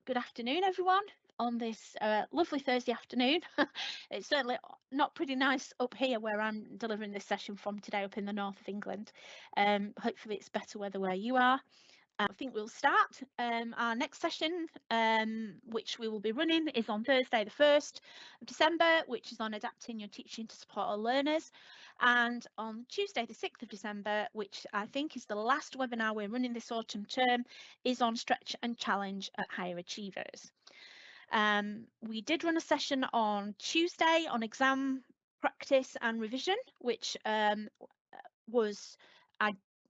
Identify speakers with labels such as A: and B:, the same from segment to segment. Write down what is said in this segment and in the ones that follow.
A: good afternoon, everyone, on this lovely Thursday afternoon. It's certainly not pretty nice up here where I'm delivering this session from today up in the north of England. Hopefully it's better weather where you are. I think we'll start. Our next session, which we will be running, is on Thursday the 1st of December, which is on adapting your teaching to support our learners. And on Tuesday the 6th of December, which I think is the last webinar we're running this autumn term, is on stretch and challenge at higher achievers. We did run a session on Tuesday on exam practice and revision, which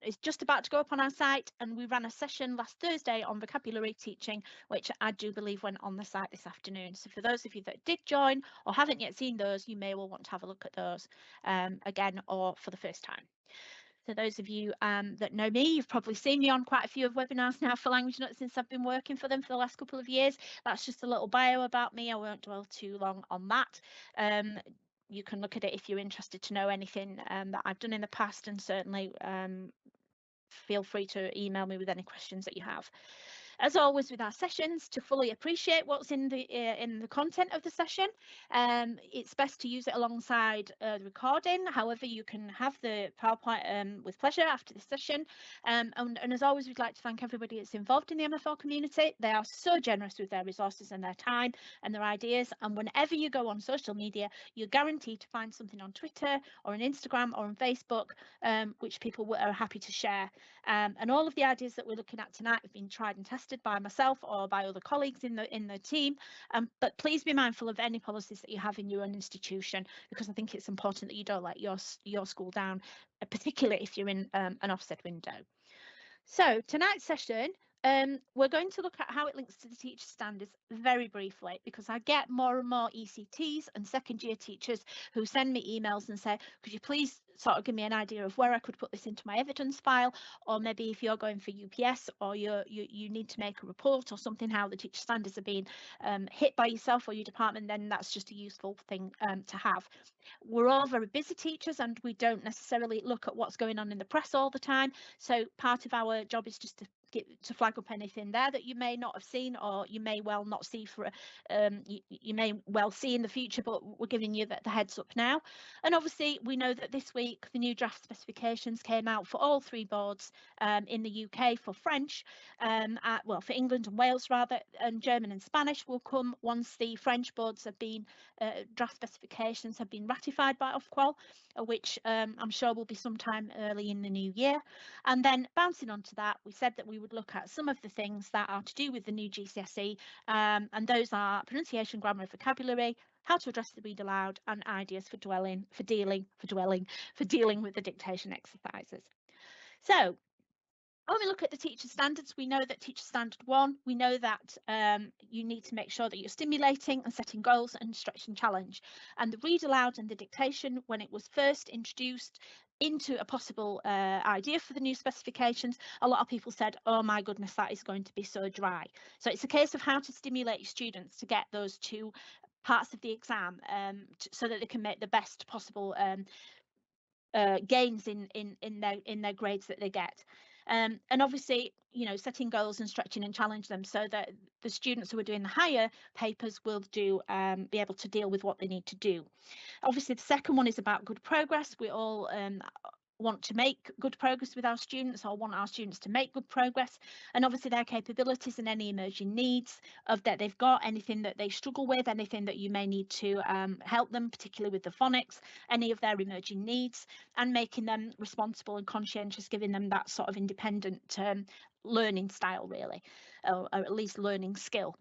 A: is just about to go up on our site, and we ran a session last Thursday on vocabulary teaching, which I do believe went on the site this afternoon. So for those of you that did join or haven't yet seen those, you may well want to have a look at those again or for the first time. So those of you that know me, you've probably seen me on quite a few of webinars now for Language Nuts since I've been working for them for the last couple of years. That's just a little bio about me. I won't dwell too long on that. You can look at it if you're interested to know anything that I've done in the past, and certainly feel free to email me with any questions that you have. As always with our sessions, to fully appreciate what's in the content of the session, it's best to use it alongside the recording. However, you can have the PowerPoint with pleasure after this session. And as always, we'd like to thank everybody that's involved in the MFL community. They are so generous with their resources and their time and their ideas. And whenever you go on social media, you're guaranteed to find something on Twitter or on Instagram or on Facebook, which people are happy to share. And all of the ideas that we're looking at tonight have been tried and tested by myself or by other colleagues in the team, but please be mindful of any policies that you have in your own institution, because I think it's important that you don't let your school down, particularly if you're in an Ofsted window. So tonight's session, we're going to look at how it links to the teacher standards very briefly, because I get more and more ECTs and second year teachers who send me emails and say, could you please sort of give me an idea of where I could put this into my evidence file, or maybe if you're going for UPS or you need to make a report or something, how the teacher standards are being hit by yourself or your department, then that's just a useful thing to have. We're all very busy teachers and we don't necessarily look at what's going on in the press all the time, so part of our job is just to flag up anything there that you may not have seen, or you may well not see for you may well see in the future, but we're giving you the heads up now. And obviously we know that this week the new draft specifications came out for all three boards in the UK. For French, well, for England and Wales rather, and German and Spanish will come once the French boards have been draft specifications have been ratified by Ofqual, which I'm sure will be sometime early in the new year. And then bouncing onto that, we said that we would look at some of the things that are to do with the new GCSE, and those are pronunciation, grammar and vocabulary, how to address the read aloud, and ideas for dealing with the dictation exercises. So when we look at the teacher standards, we know that teacher standard 1, we know that you need to make sure that you're stimulating and setting goals and stretch and challenge. And the read aloud and the dictation, when it was first introduced into a possible idea for the new specifications, a lot of people said, oh my goodness, that is going to be so dry. So it's a case of how to stimulate your students to get those two parts of the exam so that they can make the best possible gains in their grades that they get. And obviously, you know, setting goals and stretching and challenge them so that the students who are doing the higher papers will be able to deal with what they need to do. Obviously, the second one is about good progress. We all want to make good progress with our students, or want our students to make good progress, and obviously their capabilities and any emerging needs of that they've got, anything that they struggle with, anything that you may need to help them, particularly with the phonics, any of their emerging needs, and making them responsible and conscientious, giving them that sort of independent learning style, really, or at least learning skill.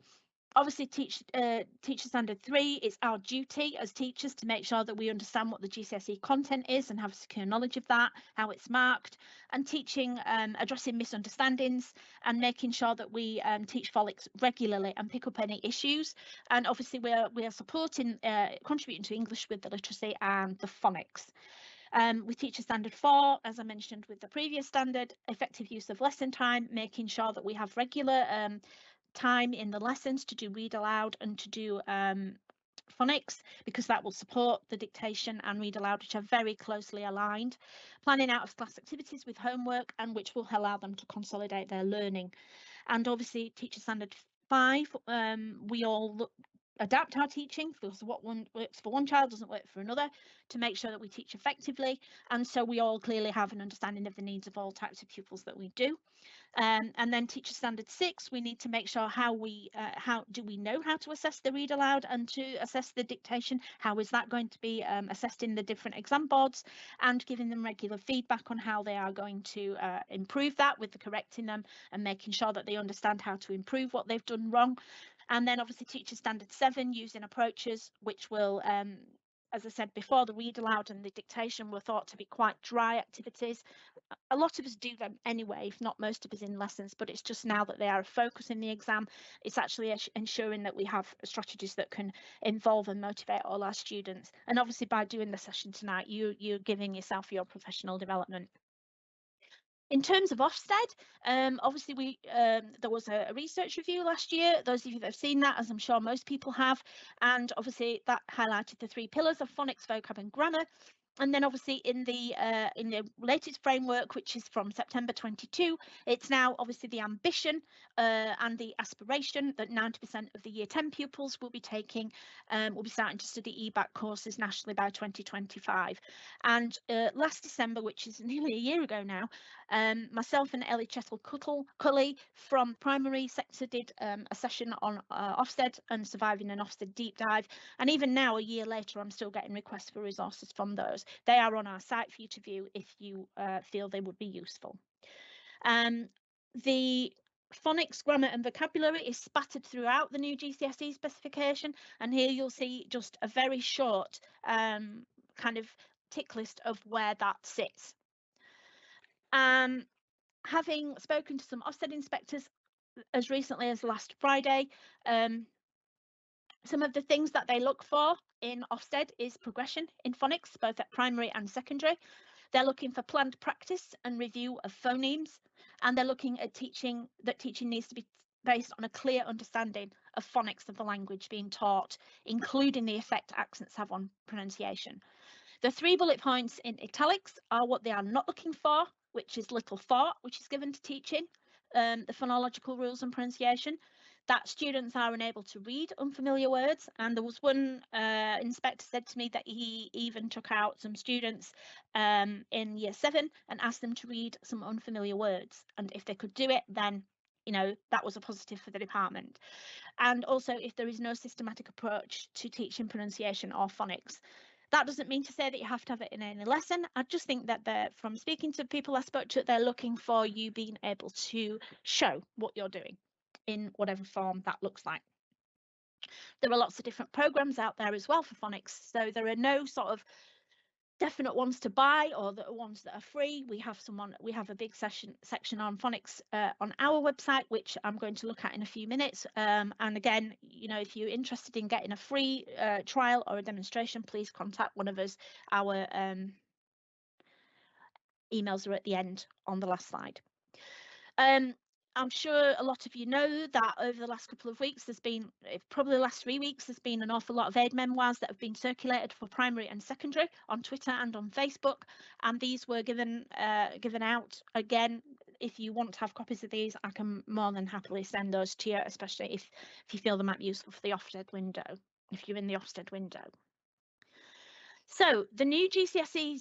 A: Obviously, teacher standard 3, it's our duty as teachers to make sure that we understand what the GCSE content is and have secure knowledge of that, how it's marked, and teaching, addressing misunderstandings and making sure that we teach Phonics regularly and pick up any issues. And obviously we are supporting, contributing to English with the literacy and the phonics. With teacher standard 4, as I mentioned with the previous standard, effective use of lesson time, making sure that we have regular time in the lessons to do read aloud and to do phonics, because that will support the dictation and read aloud, which are very closely aligned. Planning out of class activities with homework, and which will allow them to consolidate their learning. And obviously teacher standard 5, we all adapt our teaching, because what one works for one child doesn't work for another, to make sure that we teach effectively. And so we all clearly have an understanding of the needs of all types of pupils that we do. And then teacher standard 6, we need to make sure how do we know how to assess the read aloud and to assess the dictation? How is that going to be assessed in the different exam boards, and giving them regular feedback on how they are going to improve that, with the correcting them and making sure that they understand how to improve what they've done wrong. And then obviously teacher standard 7, using approaches which will as I said before, the read aloud and the dictation were thought to be quite dry activities. A lot of us do them anyway, if not most of us in lessons, but it's just now that they are a focus in the exam, it's actually ensuring that we have strategies that can involve and motivate all our students. And obviously by doing the session tonight, you're giving yourself your professional development. In terms of Ofsted, obviously there was a research review last year. Those of you that have seen that, as I'm sure most people have, and obviously that highlighted the 3 pillars of phonics, vocab and grammar. And then obviously in the latest framework, which is from September 22, it's now obviously the ambition and the aspiration that 90% of the year 10 pupils will be taking, will be starting to study EBAC courses nationally by 2025. And last December, which is nearly a year ago now, myself and Ellie Chettle-Cully from primary sector did a session on Ofsted and surviving an Ofsted deep dive. And even now, a year later, I'm still getting requests for resources from those. They are on our site for you to view if you feel they would be useful. The phonics, grammar and vocabulary is spattered throughout the new GCSE specification, and here you'll see just a very short kind of tick list of where that sits. Having spoken to some Ofsted inspectors as recently as last Friday, some of the things that they look for in Ofsted is progression in phonics, both at primary and secondary. They're looking for planned practice and review of phonemes, and they're looking at teaching needs to be based on a clear understanding of phonics of the language being taught, including the effect accents have on pronunciation. The 3 bullet points in italics are what they are not looking for, which is little thought, which is given to teaching the phonological rules and pronunciation, that students are unable to read unfamiliar words. And there was one inspector said to me that he even took out some students in year 7 and asked them to read some unfamiliar words. And if they could do it, then that was a positive for the department. And also if there is no systematic approach to teaching pronunciation or phonics. That doesn't mean to say that you have to have it in any lesson. I just think that from speaking to people I spoke to, they're looking for you being able to show what you're doing in whatever form that looks like. There are lots of different programs out there as well for phonics, so there are no sort of definite ones to buy or the ones that are free. We have a big section on phonics on our website, which I'm going to look at in a few minutes. And again, if you're interested in getting a free trial or a demonstration, please contact one of us. Our emails are at the end on the last slide. I'm sure a lot of you know that over the last couple of weeks, probably the last 3 weeks, there's been an awful lot of aid memoirs that have been circulated for primary and secondary on Twitter and on Facebook. And these were given out. Again, if you want to have copies of these, I can more than happily send those to you, especially if you feel they might be useful for the Ofsted window, if you're in the Ofsted window. So the new GCSE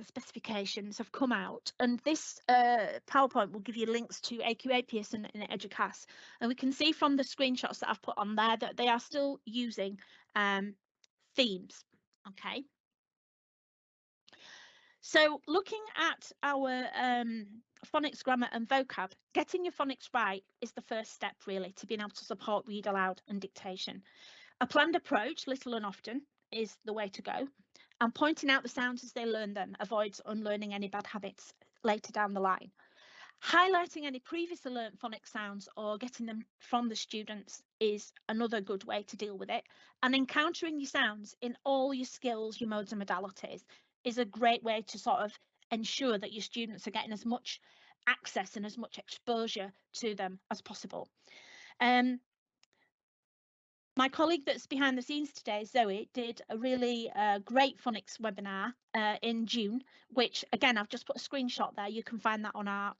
A: specifications have come out, and this PowerPoint will give you links to AQA, Pearson and Educast. And we can see from the screenshots that I've put on there that they are still using themes. Okay. So looking at our phonics, grammar and vocab, getting your phonics right is the first step really to being able to support read aloud and dictation. A planned approach, little and often, is the way to go. And pointing out the sounds as they learn them avoids unlearning any bad habits later down the line. Highlighting any previously learnt phonics sounds or getting them from the students is another good way to deal with it. And encountering your sounds in all your skills, your modes and modalities is a great way to sort of ensure that your students are getting as much access and as much exposure to them as possible. My colleague that's behind the scenes today, Zoe, did a really great phonics webinar in June, which again, I've just put a screenshot there. You can find that on our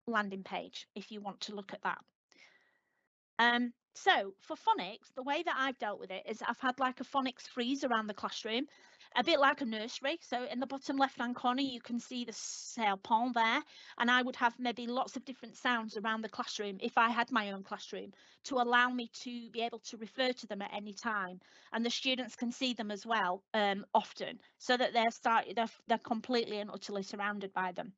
A: landing page if you want to look at that. So for phonics, the way that I've dealt with it is I've had like a phonics freeze around the classroom, a bit like a nursery. So in the bottom left-hand corner, you can see the serpent there, and I would have maybe lots of different sounds around the classroom if I had my own classroom to allow me to be able to refer to them at any time, and the students can see them as well often, so that they're completely and utterly surrounded by them.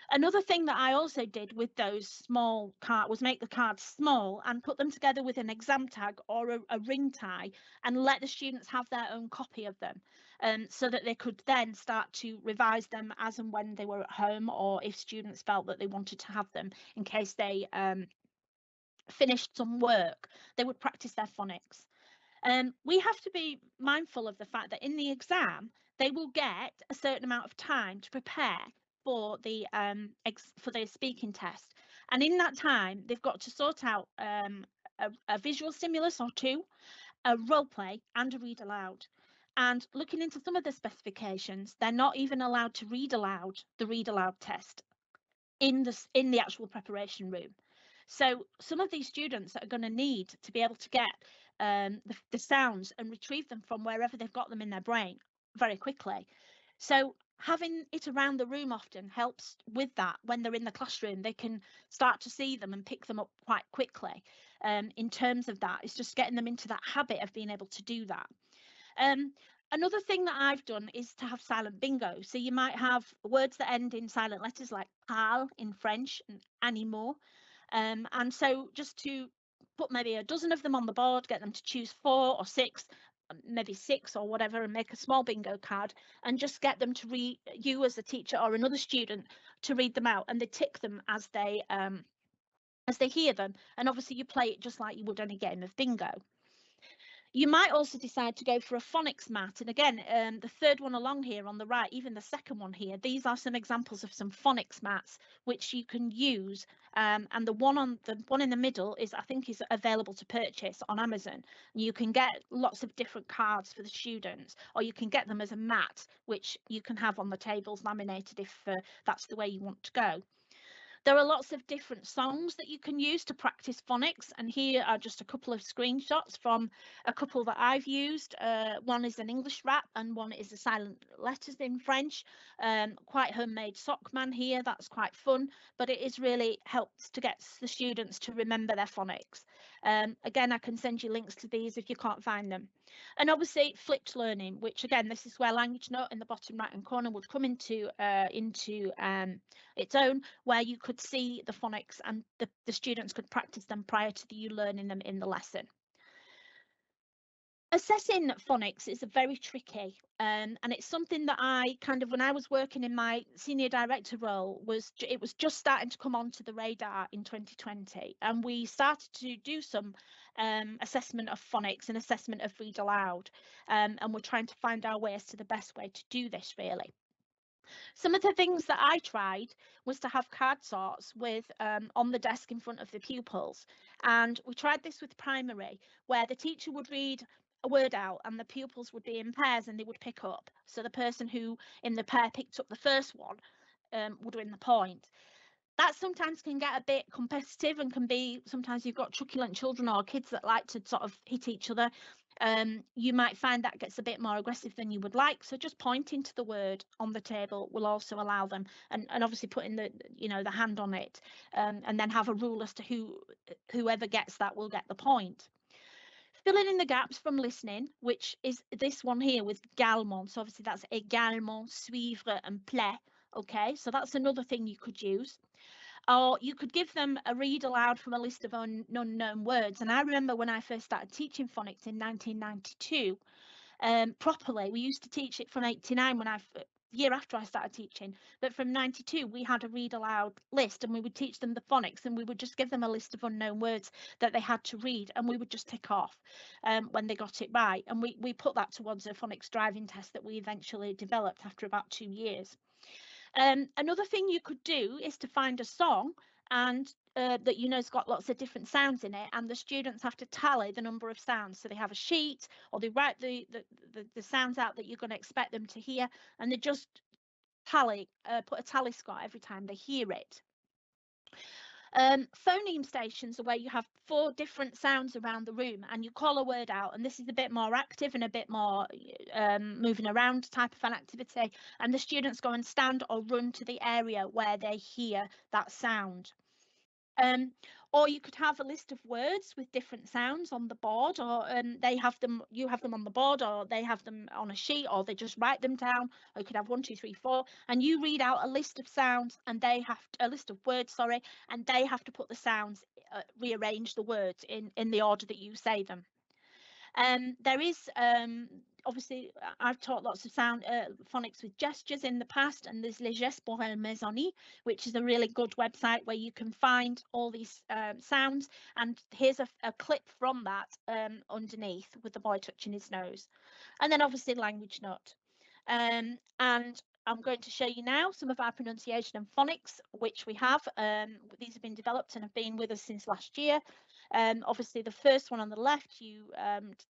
A: Another thing that I also did with those small cards was make the cards small and put them together with an exam tag or a ring tie, and let the students have their own copy of them, so that they could then start to revise them as and when they were at home, or if students felt that they wanted to have them in case they finished some work, they would practice their phonics. We have to be mindful of the fact that in the exam, they will get a certain amount of time to prepare for the speaking test. And in that time, they've got to sort out a visual stimulus or two, a role play, and a read aloud. And looking into some of the specifications, they're not even allowed to read aloud the read aloud test in the actual preparation room. So some of these students are going to need to be able to get the sounds and retrieve them from wherever they've got them in their brain very quickly. So having it around the room often helps with that. When they're in the classroom, they can start to see them and pick them up quite quickly. In terms of that, it's just getting them into that habit of being able to do that. Another thing that I've done is to have silent bingo. So you might have words that end in silent letters like parle in French and animaux. And so just to put maybe a dozen of them on the board, get them to choose 4 or 6, maybe 6 or whatever, and make a small bingo card, and just get them to read, you as a teacher or another student, to read them out, and they tick them as they hear them. And obviously you play it just like you would any game of bingo. You might also decide to go for a phonics mat. And again, the third one along here on the right, even the second one here, these are some examples of some phonics mats which you can use. And the one in the middle is, I think, is available to purchase on Amazon. You can get lots of different cards for the students, or you can get them as a mat, which you can have on the tables laminated if that's the way you want to go. There are lots of different songs that you can use to practice phonics, and here are just a couple of screenshots from a couple that I've used. One is an English rap and one is the silent letters in French. Quite homemade sock man here, that's quite fun, but it is really helps to get the students to remember their phonics. Again, I can send you links to these if you can't find them. And obviously flipped learning, which again, this is where language note in the bottom right hand corner would come into its own, where you could see the phonics and the students could practice them prior to you learning them in the lesson. Assessing phonics is very tricky, and it's something that I kind of, when I was working in my senior director role, it was just starting to come onto the radar in 2020, and we started to do some assessment of phonics and assessment of read aloud, and we're trying to find our way as to the best way to do this really. Some of the things that I tried was to have card sorts with on the desk in front of the pupils. And we tried this with primary, where the teacher would read a word out and the pupils would be in pairs and they would pick up. So the person who in the pair picked up the first one would win the point. That sometimes can get a bit competitive and can be, sometimes you've got truculent children or kids that like to sort of hit each other. You might find that gets a bit more aggressive than you would like. So just pointing to the word on the table will also allow them, and obviously putting the hand on it, and then have a rule as to whoever gets that will get the point. Filling in the gaps from listening, which is this one here with également. So obviously that's également, suivre and plaît. Okay, so that's another thing you could use. Or you could give them a read aloud from a list of unknown words. And I remember when I first started teaching phonics in 1992, properly, we used to teach it from 89 when year after I started teaching, but from 92 we had a read aloud list, and we would teach them the phonics, and we would just give them a list of unknown words that they had to read, and we would just tick off when they got it right, and we put that towards a phonics driving test that we eventually developed after about 2 years. Another thing you could do is to find a song and that has got lots of different sounds in it, and the students have to tally the number of sounds. So they have a sheet, or they write the sounds out that you're going to expect them to hear, and they just put a tally score every time they hear it. Phoneme stations are where you have 4 different sounds around the room and you call a word out, and this is a bit more active and a bit more moving around type of an activity, and the students go and stand or run to the area where they hear that sound. Or you could have a list of words with different sounds on the board, or you have them on the board, or they have them on a sheet, or they just write them down. Or you could have 1, 2, 3, 4, and you read out a list of sounds, and a list of words, sorry, and they have to put the sounds, rearrange the words in the order that you say them. There is obviously I've taught lots of phonics with gestures in the past, and there's Les Gestes pour la Maisonnée, which is a really good website where you can find all these sounds, and here's a clip from that underneath with the boy touching his nose. And then obviously Language Note. And I'm going to show you now some of our pronunciation and phonics, which we have. These have been developed and have been with us since last year. Obviously, the first one on the left, you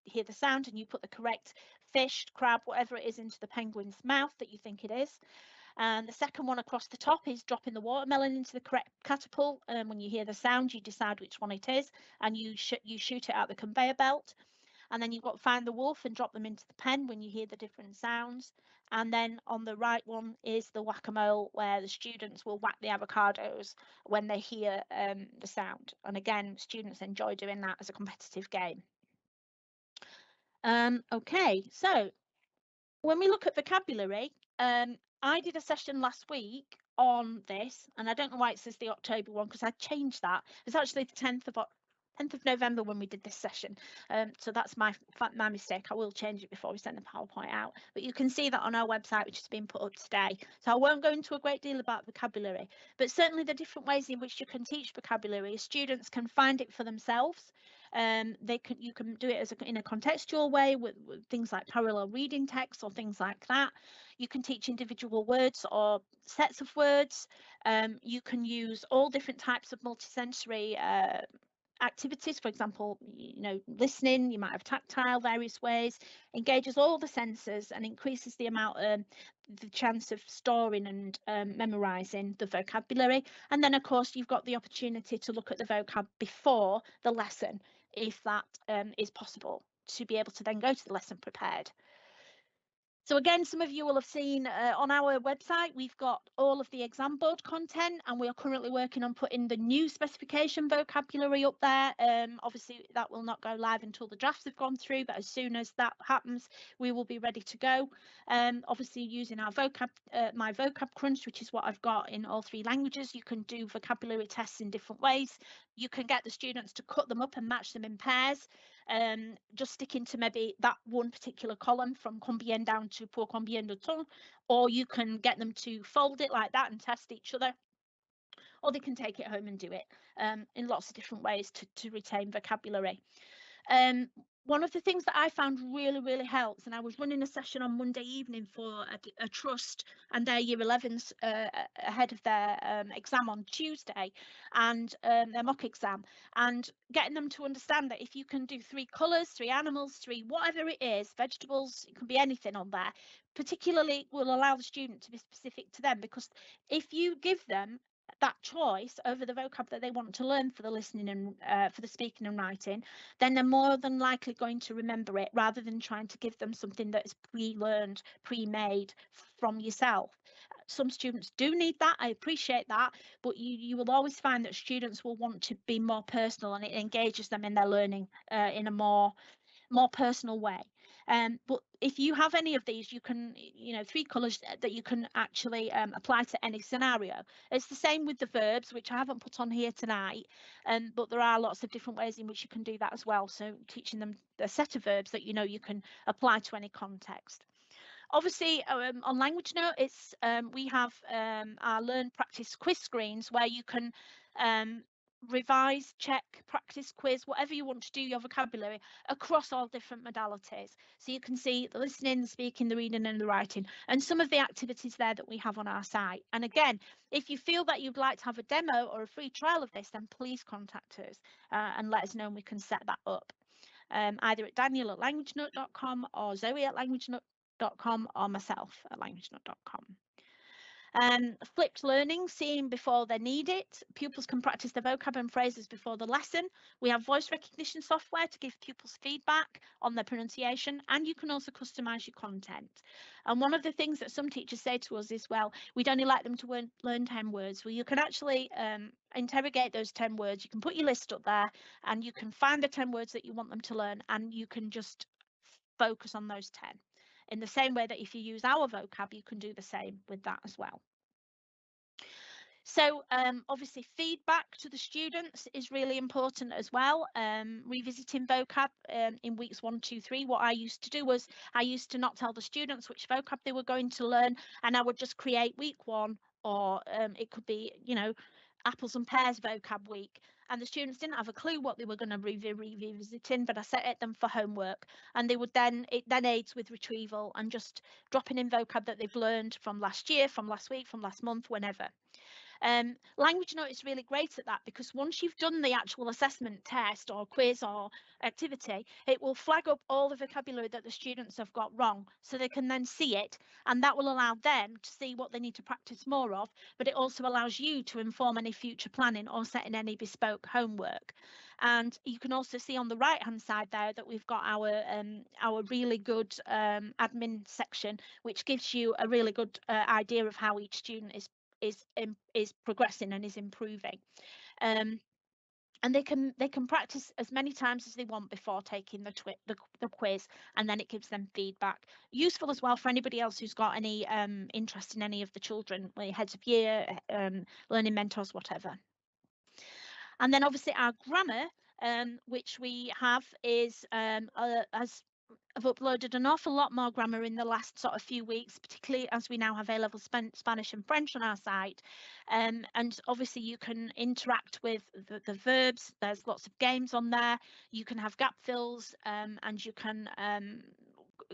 A: hear the sound and you put the correct fish, crab, whatever it is, into the penguin's mouth that you think it is. And the second one across the top is dropping the watermelon into the correct catapult. When you hear the sound, you decide which one it is, and you shoot it out the conveyor belt. And then you've got find the wolf and drop them into the pen when you hear the different sounds. And then on the right one is the whack-a-mole, where the students will whack the avocados when they hear the sound. And again, students enjoy doing that as a competitive game. Okay, so when we look at vocabulary, I did a session last week on this, and I don't know why it says the October one, because I changed that. It's actually the 10th of November when we did this session, so that's my mistake. I will change it before we send the PowerPoint out, but you can see that on our website, which has been put up today. So I won't go into a great deal about vocabulary, but certainly the different ways in which you can teach vocabulary, students can find it for themselves. You can do it in a contextual way with things like parallel reading text or things like that. You can teach individual words or sets of words. You can use all different types of multisensory activities. For example, listening, you might have tactile, various ways, engages all the senses and increases the amount, the chance of storing and memorizing the vocabulary. And then of course you've got the opportunity to look at the vocab before the lesson, if that is possible, to be able to then go to the lesson prepared. So again, some of you will have seen on our website, we've got all of the exam board content, and we are currently working on putting the new specification vocabulary up there. Obviously, that will not go live until the drafts have gone through, but as soon as that happens, we will be ready to go. Obviously, using our my vocab crunch, which is what I've got in all 3 languages, you can do vocabulary tests in different ways. You can get the students to cut them up and match them in pairs, just sticking to maybe that one particular column from combien down to pour combien de temps, or you can get them to fold it like that and test each other, or they can take it home and do it in lots of different ways to retain vocabulary. One of the things that I found really helps, and I was running a session on Monday evening for a trust and their year 11s ahead of their exam on Tuesday, and their mock exam, and getting them to understand that if you can do 3 colours, 3 animals, 3 whatever it is, vegetables, it can be anything on there, particularly will allow the student to be specific to them, because if you give them that choice over the vocab that they want to learn for the listening and for the speaking and writing, then they're more than likely going to remember it, rather than trying to give them something that is pre-learned, pre-made from yourself. Some students do need that, I appreciate that, but you will always find that students will want to be more personal, and it engages them in their learning in a more personal way. But if you have any of these, you can, 3 colours that you can actually apply to any scenario. It's the same with the verbs, which I haven't put on here tonight, but there are lots of different ways in which you can do that as well. So teaching them a set of verbs that you can apply to any context. Obviously, on Language Note, we have our Learn Practice quiz screens where you can revise, check, practice, quiz, whatever you want to do your vocabulary across all different modalities. So you can see the listening, the speaking, the reading and the writing, and some of the activities there that we have on our site. And again, if you feel that you'd like to have a demo or a free trial of this, then please contact us and let us know, and we can set that up. Either at Daniel@languagenote.com or Zoe@languagenote.com or myself at languagenote.com. Flipped learning, seeing before they need it. Pupils can practice their vocab and phrases before the lesson. We have voice recognition software to give pupils feedback on their pronunciation, and you can also customise your content. And one of the things that some teachers say to us is, well, we'd only like them to learn 10 words. Well, you can actually interrogate those 10 words. You can put your list up there and you can find the 10 words that you want them to learn, and you can just focus on those 10. In the same way that if you use our vocab, you can do the same with that as well. So obviously feedback to the students is really important as well. Revisiting vocab in weeks 1, 2, 3. What I used to do was I used to not tell the students which vocab they were going to learn, and I would just create week 1, or it could be, you know, apples and pears vocab week, and the students didn't have a clue what they were going to be revisiting, but I set them for homework, and they would it then aids with retrieval and just dropping in vocab that they've learned from last year, from last week, from last month, whenever. Language Note is really great at that, because once you've done the actual assessment test or quiz or activity, it will flag up all the vocabulary that the students have got wrong, so they can then see it, and that will allow them to see what they need to practice more of, but it also allows you to inform any future planning or setting any bespoke homework. And you can also see on the right hand side there that we've got our really good admin section, which gives you a really good idea of how each student is progressing and is improving. And they can practice as many times as they want before taking the quiz, and then it gives them feedback. Useful as well for anybody else who's got any interest in any of the children, heads of year, learning mentors, whatever. And then obviously our grammar, which we have, is I've uploaded an awful lot more grammar in the last sort of few weeks, particularly as we now have A-level Spanish and French on our site. And obviously you can interact with the verbs. There's lots of games on there. You can have gap fills, and you can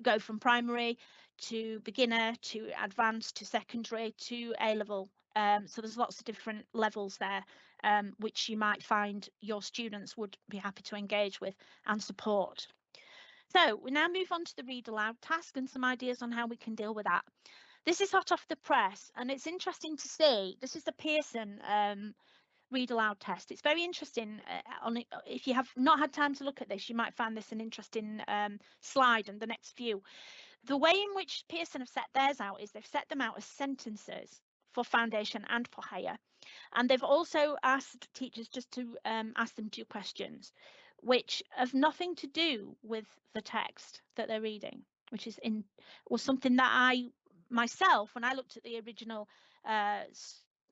A: go from primary to beginner to advanced to secondary to A-level. So there's lots of different levels there, which you might find your students would be happy to engage with and support. So we now move on to the read aloud task and some ideas on how we can deal with that. This is hot off the press, and it's interesting to see. This is the Pearson read aloud test. It's very interesting. If you have not had time to look at this, you might find this an interesting slide and the next few. The way in which Pearson have set theirs out is they've set them out as sentences for foundation and for higher. And they've also asked teachers just to ask them 2 questions, which have nothing to do with the text that they're reading, which was something that I myself, when I looked at the original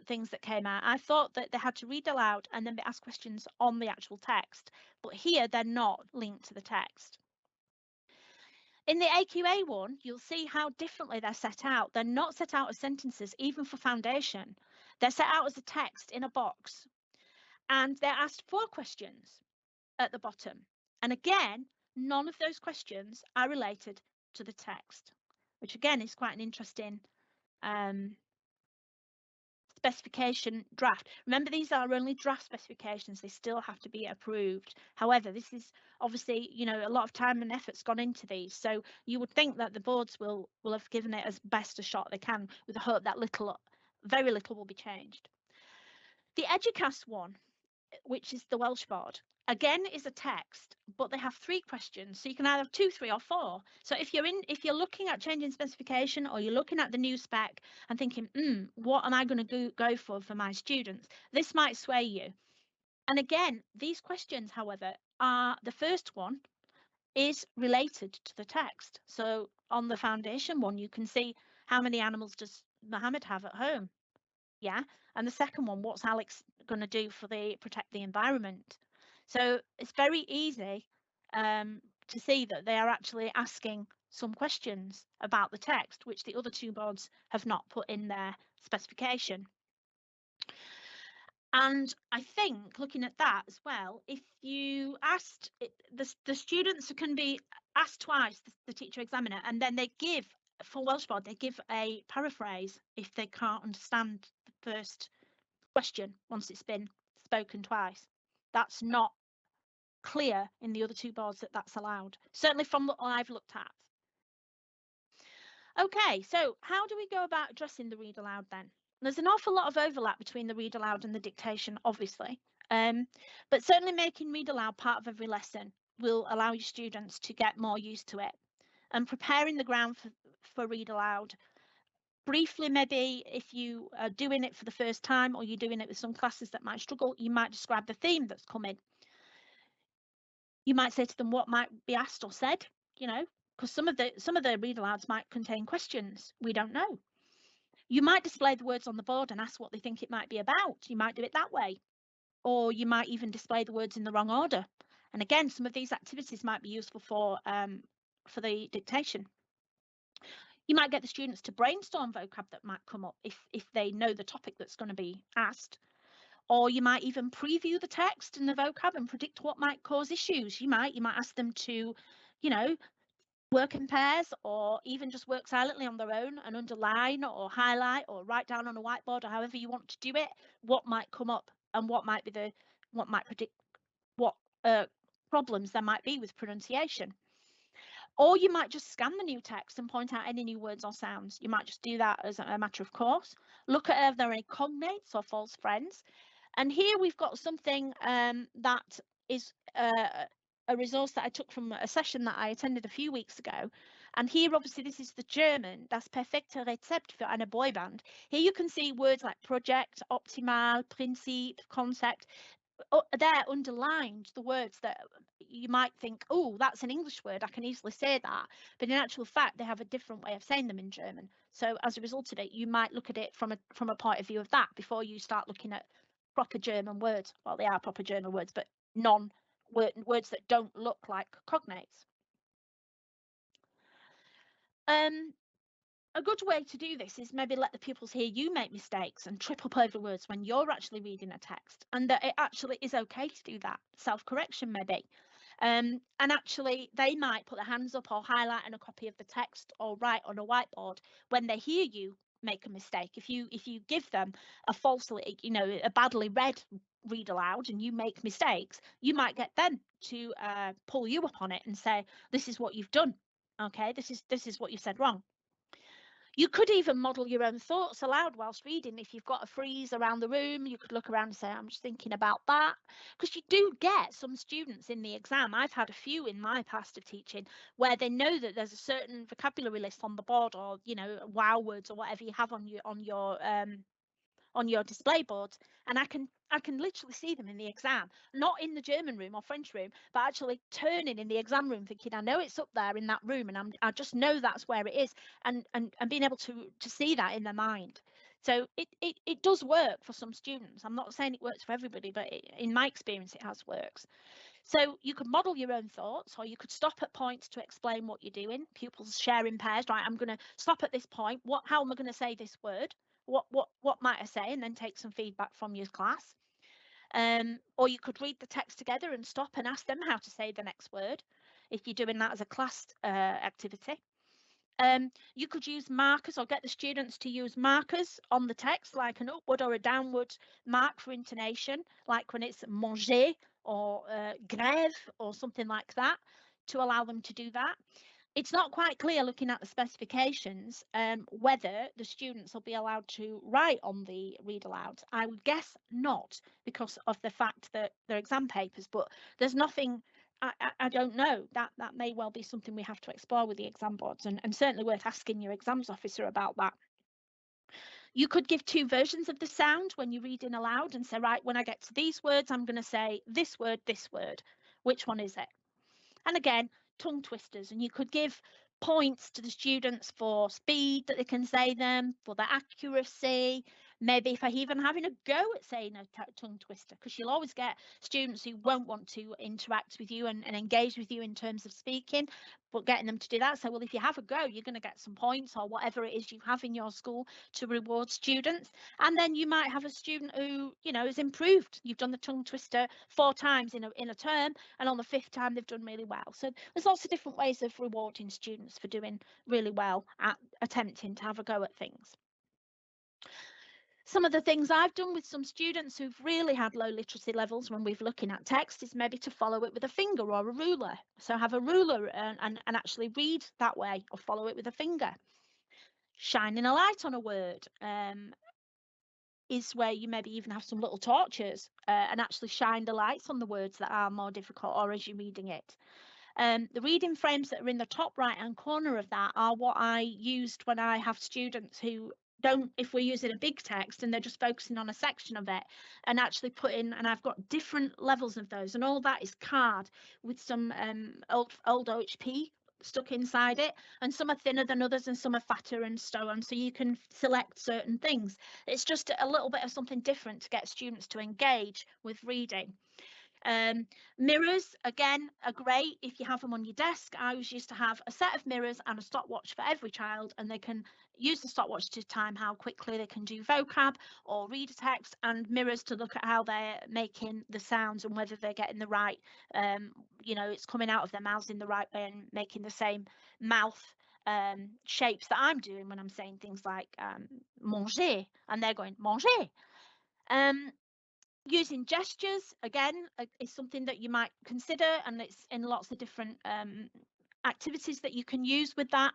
A: things that came out, I thought that they had to read aloud and then be asked questions on the actual text, but here they're not linked to the text. In the AQA one, you'll see how differently they're set out. They're not set out as sentences, even for foundation. They're set out as a text in a box. And they're asked 4 questions at the bottom. And again, none of those questions are related to the text, which again is quite an interesting specification draft. Remember, these are only draft specifications. They still have to be approved. However, this is obviously, you know, a lot of time and effort's gone into these. So you would think that the boards will have given it as best a shot they can, with the hope that very little will be changed. The Educast one, which is the Welsh board, again is a text, but they have 3 questions, so you can either have 2, 3 or 4. So if you're looking at changing specification, or you're looking at the new spec and thinking, what am I going to go for my students, this might sway you. And again, these questions, however, are the first one is related to the text. So on the foundation one, you can see how many animals does Mohammed have at home? Yeah. And the second one, what's Alex going to do for protect the environment? So it's very easy to see that they are actually asking some questions about the text, which the other 2 boards have not put in their specification. And I think, looking at that as well, if you asked the students can be asked twice, the teacher examiner, and then they give, for Welsh board, they give a paraphrase if they can't understand the first question once it's been spoken twice. That's not clear in the other 2 boards that that's allowed, certainly from what I've looked at. Okay, so how do we go about addressing the read aloud then? There's an awful lot of overlap between the read aloud and the dictation, obviously, but certainly making read aloud part of every lesson will allow your students to get more used to it. And preparing the ground for read aloud briefly, maybe if you are doing it for the first time or you're doing it with some classes that might struggle, you might describe the theme that's coming. You might say to them what might be asked or said, you know, because some of the read alouds might contain questions. We don't know. You might display the words on the board and ask what they think it might be about. You might do it that way. Or you might even display the words in the wrong order. And again, some of these activities might be useful for the dictation. You might get the students to brainstorm vocab that might come up if they know the topic that's going to be asked. Or you might even preview the text and the vocab and predict what might cause issues. You might ask them to, you know, work in pairs or even just work silently on their own and underline or highlight or write down on a whiteboard or however you want to do it, what might come up and what might predict what problems there might be with pronunciation. Or you might just scan the new text and point out any new words or sounds. You might just do that as a matter of course. Look at if there are any cognates or false friends. And here we've got something that is a resource that I took from a session that I attended a few weeks ago. And here, obviously, this is the German, das perfekte Rezept für eine Boyband. Here you can see words like project, optimal, Prinzip, concept. There underlined the words that you might think, oh, that's an English word, I can easily say that. But in actual fact, they have a different way of saying them in German. So as a result of it, you might look at it from a point of view of that before you start looking at proper German words. Well, they are proper German words, but words that don't look like cognates. A good way to do this is maybe let the pupils hear you make mistakes and trip up over words when you're actually reading a text, and that it actually is okay to do that. Self-correction maybe. And actually they might put their hands up or highlight in a copy of the text or write on a whiteboard when they hear you make a mistake. If you give them a falsely, a badly read read aloud and you make mistakes, you might get them to pull you up on it and say, this is what you've done. Okay, this is what you said wrong. You could even model your own thoughts aloud whilst reading. If you've got a freeze around the room, you could look around and say, I'm just thinking about that. Because you do get some students in the exam. I've had a few in my past of teaching where they know that there's a certain vocabulary list on the board, or, wow words or whatever you have on your display boards, and I can literally see them in the exam, not in the German room or French room, but actually turning in the exam room thinking, I know it's up there in that room and I just know that's where it is, and being able to see that in their mind. So it does work for some students. I'm not saying it works for everybody, but in my experience it has worked. So you could model your own thoughts, or you could stop at points to explain what you're doing. Pupils share in pairs, right? I'm going to stop at this point. How am I going to say this word? What might I say? And then take some feedback from your class. Or you could read the text together and stop and ask them how to say the next word, if you're doing that as a class activity. You could use markers or get the students to use markers on the text, like an upward or a downward mark for intonation, like when it's manger or grève or something like that, to allow them to do that. It's not quite clear looking at the specifications whether the students will be allowed to write on the read aloud. I would guess not, because of the fact that they're exam papers, but there's nothing, I don't know. That may well be something we have to explore with the exam boards, and certainly worth asking your exams officer about that. You could give two versions of the sound when you're reading aloud and say, right, when I get to these words, I'm going to say this word, this word. Which one is it? And again, tongue twisters, and you could give points to the students for speed that they can say them, for their accuracy, maybe for even having a go at saying a tongue twister, because you'll always get students who won't want to interact with you and engage with you in terms of speaking, but getting them to do that. So, well, if you have a go, you're going to get some points or whatever it is you have in your school to reward students. And then you might have a student who, has improved. You've done the tongue twister 4 times in a term, and on the 5th time they've done really well. So there's lots of different ways of rewarding students for doing really well at attempting to have a go at things. Some of the things I've done with some students who've really had low literacy levels when we're looking at text is maybe to follow it with a finger or a ruler. So have a ruler and actually read that way, or follow it with a finger. Shining a light on a word is where you maybe even have some little torches and actually shine the lights on the words that are more difficult or as you're reading it. The reading frames that are in the top right hand corner of that are what I used when I have students who don't, if we're using a big text and they're just focusing on a section of it, and actually put in, and I've got different levels of those, and all that is card with some old OHP stuck inside it, and some are thinner than others and some are fatter and so on, so you can select certain things. It's just a little bit of something different to get students to engage with reading. Mirrors, again, are great if you have them on your desk. I always used to have a set of mirrors and a stopwatch for every child, and they can use the stopwatch to time how quickly they can do vocab or read a text, and mirrors to look at how they're making the sounds and whether they're getting the right, you know, it's coming out of their mouths in the right way and making the same mouth shapes that I'm doing when I'm saying things like manger, and they're going manger. Using gestures, again, is something that you might consider, and it's in lots of different activities that you can use with that.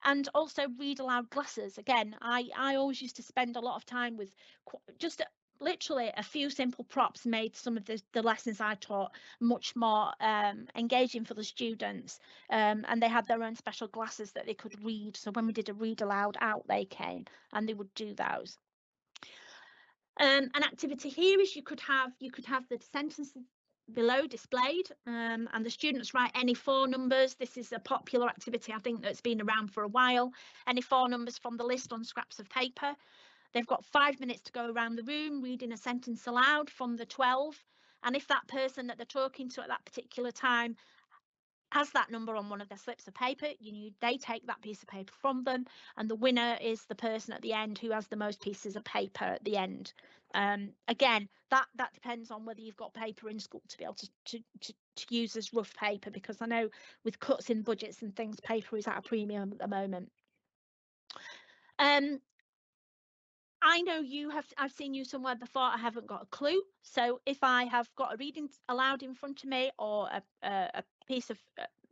A: And also read aloud glasses. Again, I always used to spend a lot of time with just literally a few simple props made some of the lessons I taught much more engaging for the students, and they had their own special glasses that they could read. So when we did a read aloud out, they came and they would do those. An activity here is you could have the sentences below displayed, and the students write any 4 numbers. This is a popular activity, I think, that's been around for a while. Any 4 numbers from the list on scraps of paper. They've got 5 minutes to go around the room reading a sentence aloud from the 12, and if that person that they're talking to at that particular time has that number on one of their slips of paper, they take that piece of paper from them, and the winner is the person at the end who has the most pieces of paper at the end. Again, that depends on whether you've got paper in school to be able to use as rough paper, because I know with cuts in budgets and things, paper is at a premium at the moment. I know I've seen you somewhere before, I haven't got a clue. So if I have got a reading aloud in front of me or a piece of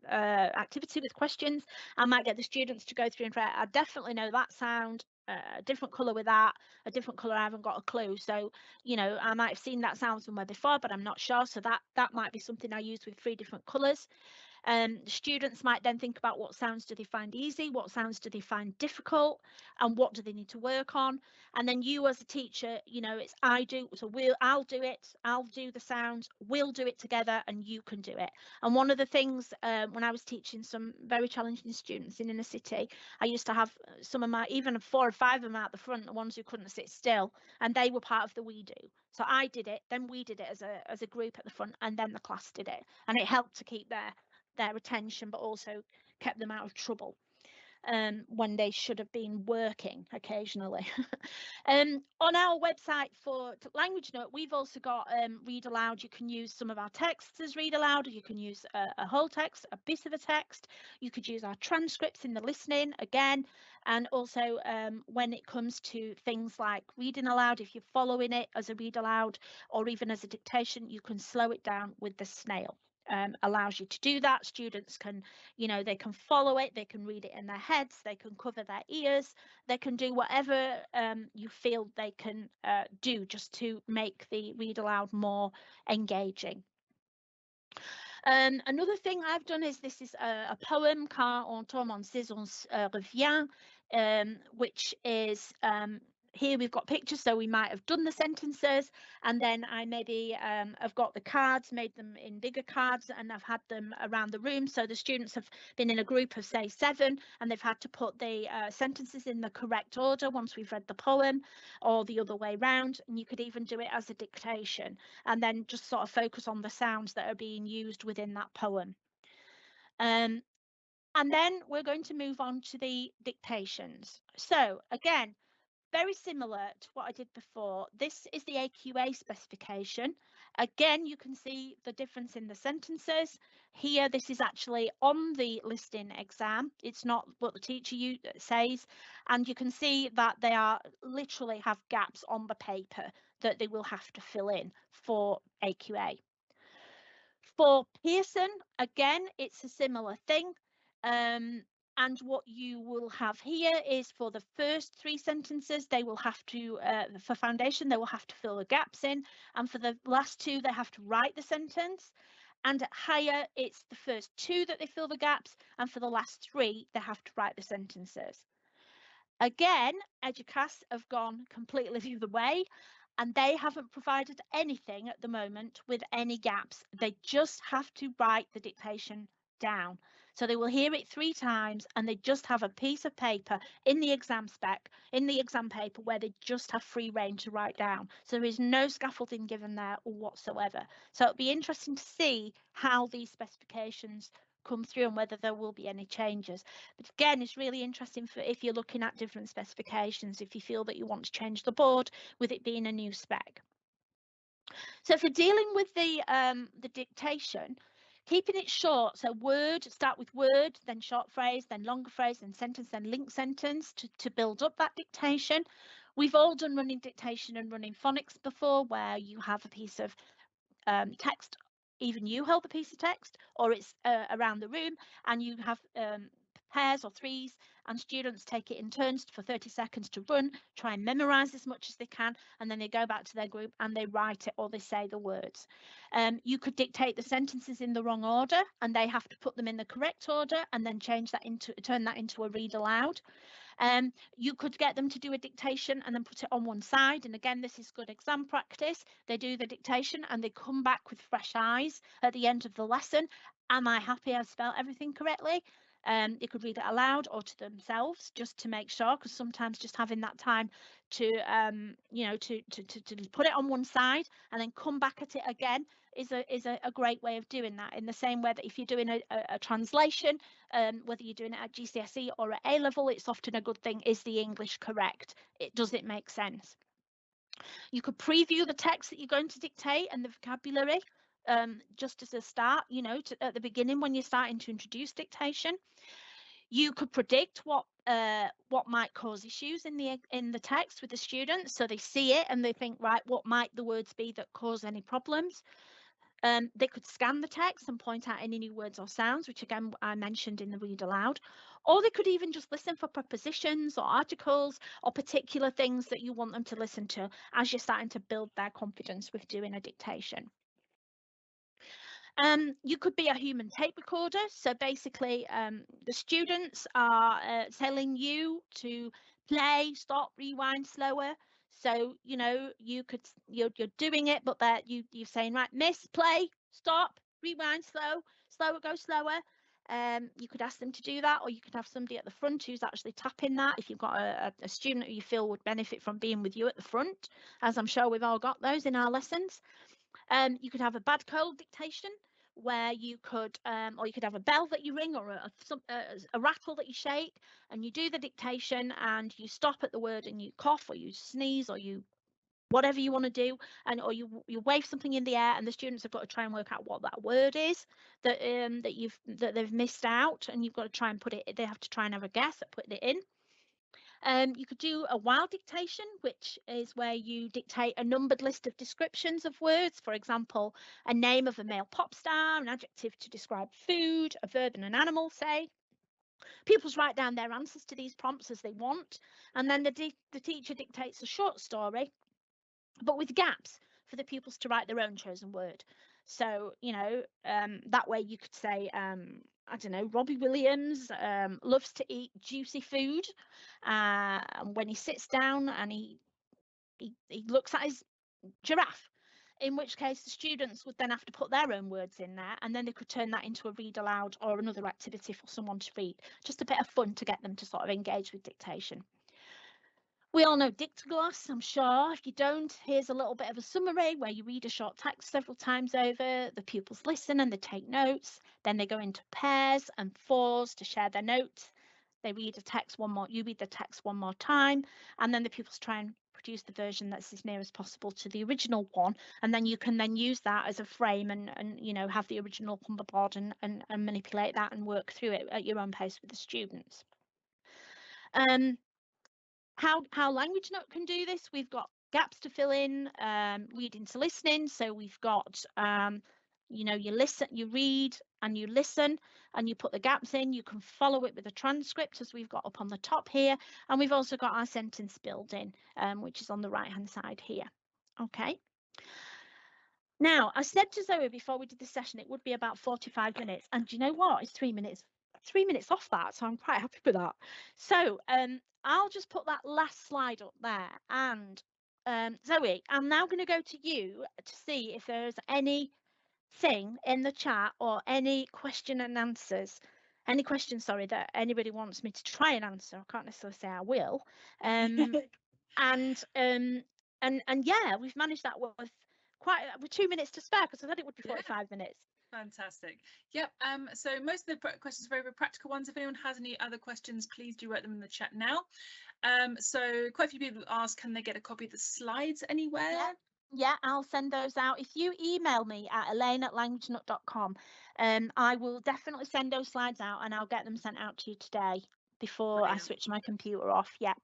A: activity with questions, I might get the students to go through and try. I definitely know that sound, a different colour with that, a different colour, I haven't got a clue. So, you know, I might have seen that sound somewhere before, but I'm not sure. So that might be something I use with 3 different colours. Students might then think about what sounds do they find easy, what sounds do they find difficult, and what do they need to work on. And then you as a teacher, you know, it's I do, so I'll do it, I'll do the sounds, we'll do it together, and you can do it. And one of the things when I was teaching some very challenging students in inner city, I used to have some of my, even 4 or 5 of them out the front, the ones who couldn't sit still, and they were part of the we do. So I did it, then we did it as a group at the front, and then the class did it, and it helped to keep their attention, but also kept them out of trouble when they should have been working occasionally. On our website for Language Note, we've also got read aloud. You can use some of our texts as read aloud. You can use a whole text, a bit of a text. You could use our transcripts in the listening again. And also when it comes to things like reading aloud, if you're following it as a read aloud or even as a dictation, you can slow it down with the snail. Allows you to do that. Students can, you know, they can follow it, they can read it in their heads, they can cover their ears, they can do whatever you feel they can do just to make the read aloud more engaging. Another thing I've done is this is a poem, Quand on tombe en saison revient, which is here we've got pictures, so we might have done the sentences, and then I maybe have got the cards, made them in bigger cards, and I've had them around the room. So the students have been in a group of say 7, and they've had to put the sentences in the correct order once we've read the poem, or the other way round. And you could even do it as a dictation, and then just sort of focus on the sounds that are being used within that poem. And then we're going to move on to the dictations. So again, very similar to what I did before. This is the AQA specification. Again, you can see the difference in the sentences. Here, this is actually on the listing exam. It's not what the teacher says. And you can see that they are literally have gaps on the paper that they will have to fill in for AQA. For Pearson, again, it's a similar thing. And what you will have here is for the first 3 sentences, they will have to, for foundation, they will have to fill the gaps in. And for the last 2, they have to write the sentence. And at higher, it's the first 2 that they fill the gaps. And for the last 3, they have to write the sentences. Again, Educast have gone completely the other way, and they haven't provided anything at the moment with any gaps. They just have to write the dictation down. So they will hear it 3 times, and they just have a piece of paper in the exam spec, in the exam paper, where they just have free rein to write down. So there is no scaffolding given there whatsoever. So it'll be interesting to see how these specifications come through and whether there will be any changes. But again, it's really interesting for if you're looking at different specifications, if you feel that you want to change the board with it being a new spec. So for dealing with the dictation, keeping it short, so start with word, then short phrase, then longer phrase, then sentence, then linked sentence to build up that dictation. We've all done running dictation and running phonics before, where you have a piece of text, even you hold the piece of text, or it's around the room, and you have pairs or threes, and students take it in turns for 30 seconds to run, try and memorize as much as they can, and then they go back to their group and they write it or they say the words. You could dictate the sentences in the wrong order, and they have to put them in the correct order and then turn that into a read aloud. You could get them to do a dictation and then put it on one side. And again, this is good exam practice. They do the dictation and they come back with fresh eyes at the end of the lesson. Am I happy I've spelled everything correctly? They could read it aloud or to themselves just to make sure, because sometimes just having that time to to put it on one side and then come back at it again is a great way of doing that. In the same way that if you're doing a translation, whether you're doing it at GCSE or at A level, it's often a good thing. Is the English correct? Does it make sense? You could preview the text that you're going to dictate and the vocabulary just as a start, at the beginning when you're starting to introduce dictation. You could predict what might cause issues in the text with the students, so they see it and they think, right, what might the words be that cause any problems? They could scan the text and point out any new words or sounds, which again I mentioned in the read aloud, or they could even just listen for prepositions or articles or particular things that you want them to listen to as you're starting to build their confidence with doing a dictation. You could be a human tape recorder. So basically, the students are telling you to play, stop, rewind, slower. So you're doing it, but that you're saying, right, miss, play, stop, rewind, slower, go slower. You could ask them to do that, or you could have somebody at the front who's actually tapping that. If you've got a student who you feel would benefit from being with you at the front, as I'm sure we've all got those in our lessons. You could have a bad cold dictation where you could, or you could have a bell that you ring or a rattle that you shake, and you do the dictation and you stop at the word and you cough or you sneeze or you whatever you want to do, or you wave something in the air, and the students have got to try and work out what that word is that they've missed out, and you've got to try and they have to try and have a guess at putting it in. You could do a wild dictation, which is where you dictate a numbered list of descriptions of words. For example, a name of a male pop star, an adjective to describe food, a verb and an animal, say. Pupils write down their answers to these prompts as they want, and then the teacher dictates a short story, but with gaps for the pupils to write their own chosen word. So, that way you could say, I don't know, Robbie Williams loves to eat juicy food. When he sits down and he looks at his giraffe, in which case the students would then have to put their own words in there, and then they could turn that into a read aloud or another activity for someone to read. Just a bit of fun to get them to sort of engage with dictation. We all know Dictogloss, I'm sure. If you don't, here's a little bit of a summary where you read a short text several times over, the pupils listen and they take notes, then they go into pairs and fours to share their notes. They read the text you read the text one more time, and then the pupils try and produce the version that's as near as possible to the original one, and then you can then use that as a frame and have the original on the board and manipulate that and work through it at your own pace with the students. How Language Note can do this, we've got gaps to fill in, reading to listening. So we've got You know, you listen, you read and you listen and you put the gaps in. You can follow it with a transcript as we've got up on the top here. And we've also got our sentence building, which is on the right hand side here. Okay. Now, I said to Zoe before we did the session, it would be about 45 minutes. And do you know what? It's 3 minutes off that. So I'm quite happy with that. So I'll just put that last slide up there. And Zoe, I'm now going to go to you to see if there's anything in the chat or any question and answers. Any questions, sorry, that anybody wants me to try and answer. I can't necessarily say I will. And yeah, we've managed that with 2 minutes to spare, because I thought it would be 45 minutes.
B: Fantastic. Yep. So most of the questions are very practical ones. If anyone has any other questions, please do write them in the chat now. So quite a few people ask, can they get a copy of the slides anywhere?
A: Yeah, I'll send those out. If you email me at elaine@languagenut.com, I will definitely send those slides out, and I'll get them sent out to you today before I switch my computer off. Yeah.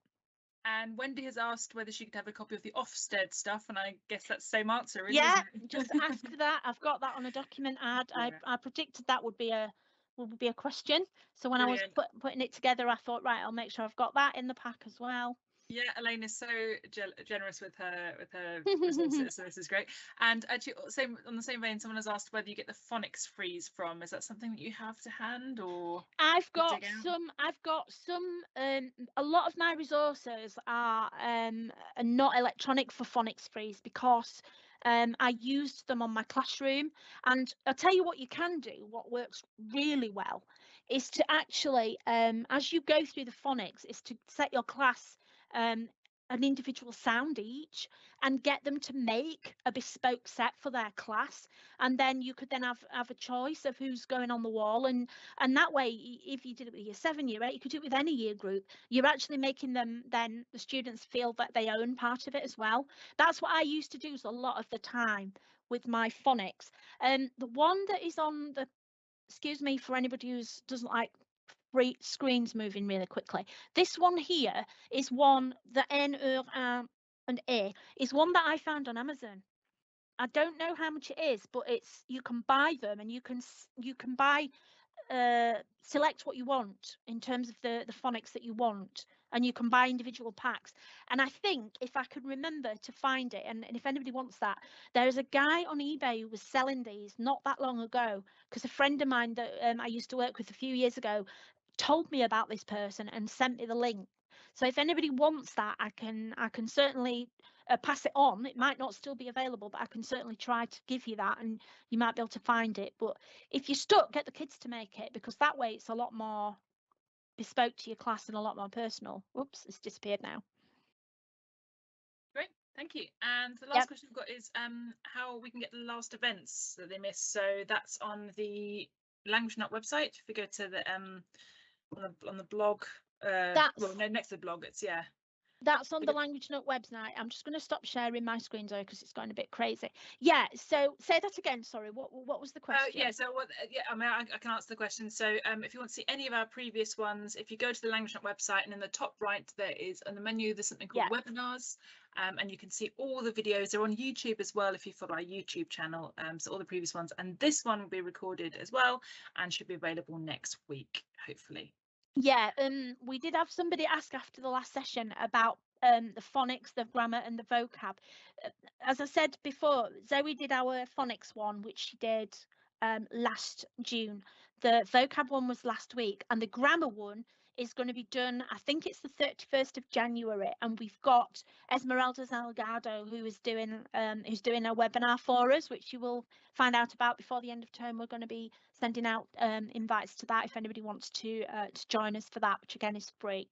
B: And Wendy has asked whether she could have a copy of the Ofsted stuff, and I guess that's the same answer,
A: yeah, just ask for that. I've got that on a document ad.
B: Yeah.
A: I predicted that would be a question, so when Brilliant. I was putting it together, I thought, right, I'll make sure I've got that in the pack as well.
B: Yeah, Elaine is so generous with her resources, so this is great. And actually, on the same vein, someone has asked whether you get the phonics freeze from. Is that something that you have to hand, or?
A: I've got some. A lot of my resources are not electronic for phonics freeze, because I used them on my classroom. And I'll tell you what you can do. What works really well is to actually, as you go through the phonics, is to set your class an individual sound each, and get them to make a bespoke set for their class, and then you could then have a choice of who's going on the wall, and that way, if you did it with year 7, year 8, you could do it with any year group. You're actually making them, then the students feel that they own part of it as well. That's what I used to do a lot of the time with my phonics. And the one that is on the, excuse me for anybody who doesn't like screens moving really quickly. This one here is one, the N, and A, is one that I found on Amazon. I don't know how much it is, but you can buy them, and you can buy, select what you want in terms of the phonics that you want, and you can buy individual packs. And I think, if I can remember to find it, and if anybody wants that, there is a guy on eBay who was selling these not that long ago, because a friend of mine that I used to work with a few years ago told me about this person and sent me the link. So if anybody wants that, I can certainly pass it on. It might not still be available, but I can certainly try to give you that, and you might be able to find it. But if you're stuck, get the kids to make it, because that way it's a lot more bespoke to your class and a lot more personal. Oops, it's disappeared now.
B: Great, thank you. And the last question we've got is how we can get the last events that they missed. So that's on the Language Nut website. If we go to the on the blog, well, no, next to the blog, it's
A: that's on the Language Nut website. I'm just going to stop sharing my screen, Zoe, because it's going a bit crazy. Yeah, so say that again. Sorry, what was the question?
B: Yeah, so I mean, I can answer the question. So if you want to see any of our previous ones, if you go to the Language Nut website, and in the top right there is, on the menu, there's something called webinars, and you can see all the videos. They're on YouTube as well if you follow our YouTube channel, so all the previous ones, and this one will be recorded as well and should be available next week, hopefully.
A: Yeah, we did have somebody ask after the last session about the phonics, the grammar, and the vocab. As I said before, Zoe did our phonics one, which she did last June. The vocab one was last week, and the grammar one is going to be done, I think it's the 31st of January, and we've got Esmeralda Salgado, who is doing who's doing a webinar for us, which you will find out about before the end of term. We're going to be sending out invites to that if anybody wants to join us for that, which again is free.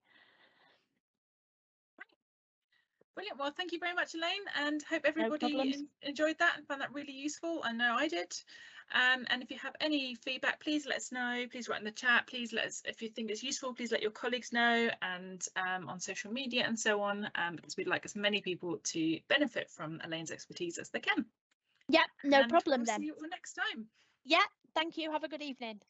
B: Brilliant. Well, thank you very much, Elaine, and hope everybody enjoyed that and found that really useful. I know I did. And if you have any feedback, please let us know. Please write in the chat. Please let us, if you think it's useful, please let your colleagues know, and on social media and so on, because we'd like as many people to benefit from Elaine's expertise as they can.
A: Yeah, no problem then.
B: See you all next time.
A: Yeah, thank you. Have a good evening.